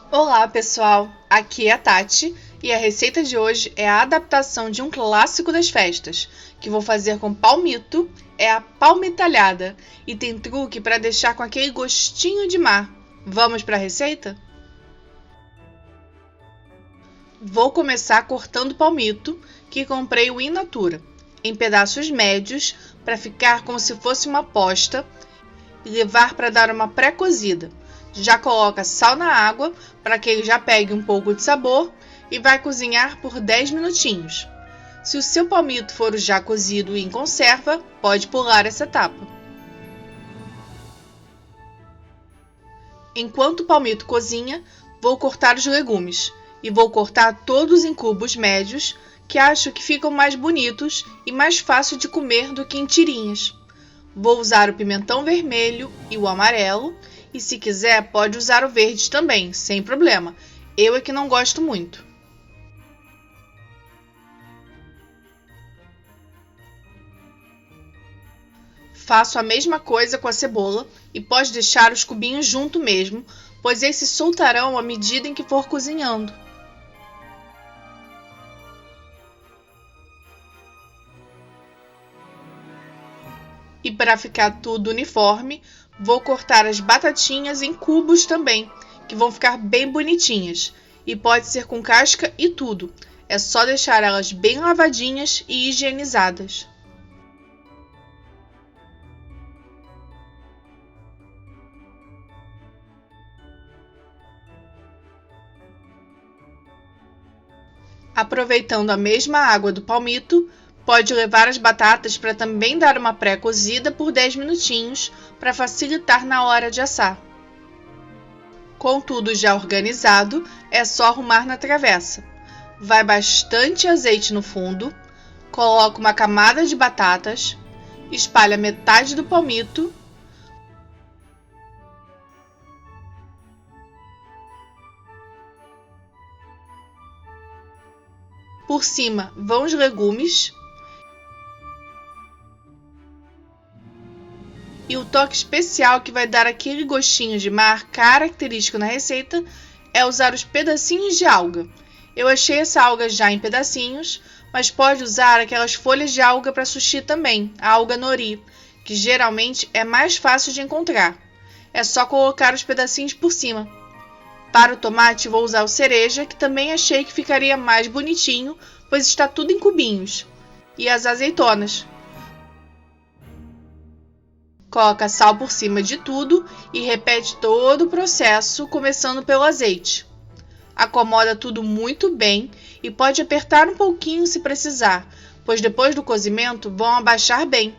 Olá, pessoal! Aqui é a Tati e a receita de hoje é a adaptação de um clássico das festas, que vou fazer com palmito, é a palmitalhada e tem truque para deixar com aquele gostinho de mar. Vamos para a receita? Vou começar cortando o palmito, que comprei o in natura, em pedaços médios para ficar como se fosse uma posta e levar para dar uma pré-cozida. Já coloca sal na água para que ele já pegue um pouco de sabor e vai cozinhar por 10 minutinhos. Se o seu palmito for já cozido e em conserva, pode pular essa etapa. Enquanto o palmito cozinha, vou cortar os legumes e vou cortar todos em cubos médios, que acho que ficam mais bonitos e mais fácil de comer do que em tirinhas. Vou usar o pimentão vermelho e o amarelo, e se quiser pode usar o verde também, sem problema. Eu é que não gosto muito. Faço a mesma coisa com a cebola e pode deixar os cubinhos junto mesmo, pois esses soltarão à medida em que for cozinhando. E para ficar tudo uniforme, vou cortar as batatinhas em cubos também, que vão ficar bem bonitinhas. E pode ser com casca e tudo. É só deixar elas bem lavadinhas e higienizadas. Aproveitando a mesma água do palmito, pode levar as batatas para também dar uma pré-cozida por 10 minutinhos para facilitar na hora de assar. Com tudo já organizado, é só arrumar na travessa. Vai bastante azeite no fundo, coloca uma camada de batatas, espalha metade do palmito, por cima vão os legumes e o toque especial que vai dar aquele gostinho de mar característico na receita é usar os pedacinhos de alga. Eu achei essa alga já em pedacinhos, mas pode usar aquelas folhas de alga para sushi também, a alga nori, que geralmente é mais fácil de encontrar. É só colocar os pedacinhos por cima. Para o tomate vou usar o cereja, que também achei que ficaria mais bonitinho, pois está tudo em cubinhos. E as azeitonas. Coloca sal por cima de tudo e repete todo o processo, começando pelo azeite. Acomoda tudo muito bem e pode apertar um pouquinho se precisar, pois depois do cozimento vão abaixar bem.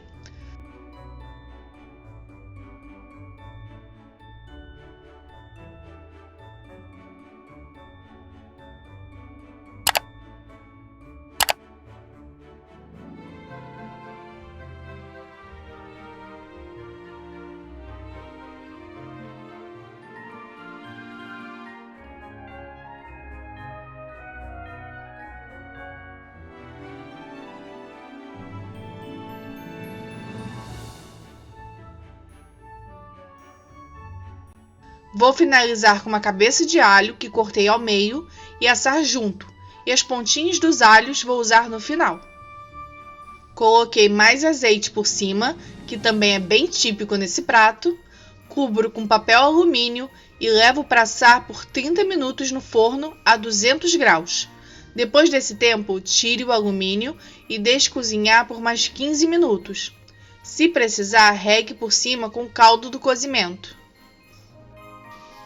Vou finalizar com uma cabeça de alho que cortei ao meio e assar junto, e as pontinhas dos alhos vou usar no final. Coloquei mais azeite por cima, que também é bem típico nesse prato, cubro com papel alumínio e levo para assar por 30 minutos no forno a 200 graus. Depois desse tempo, tire o alumínio e deixe cozinhar por mais 15 minutos. Se precisar, regue por cima com o caldo do cozimento.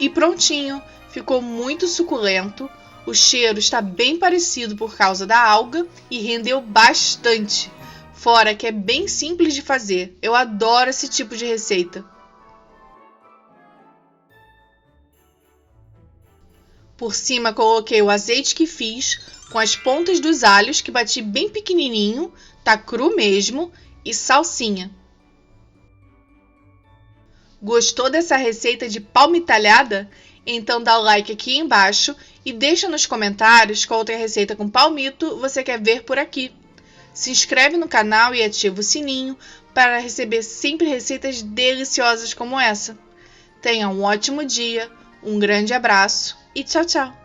E prontinho! Ficou muito suculento, o cheiro está bem parecido por causa da alga e rendeu bastante. Fora que é bem simples de fazer, eu adoro esse tipo de receita. Por cima coloquei o azeite que fiz, com as pontas dos alhos que bati bem pequenininho, tá cru mesmo, e salsinha. Gostou dessa receita de palmitalhada? Então dá o like aqui embaixo e deixa nos comentários qual outra receita com palmito você quer ver por aqui. Se inscreve no canal e ativa o sininho para receber sempre receitas deliciosas como essa. Tenha um ótimo dia, um grande abraço e tchau, tchau!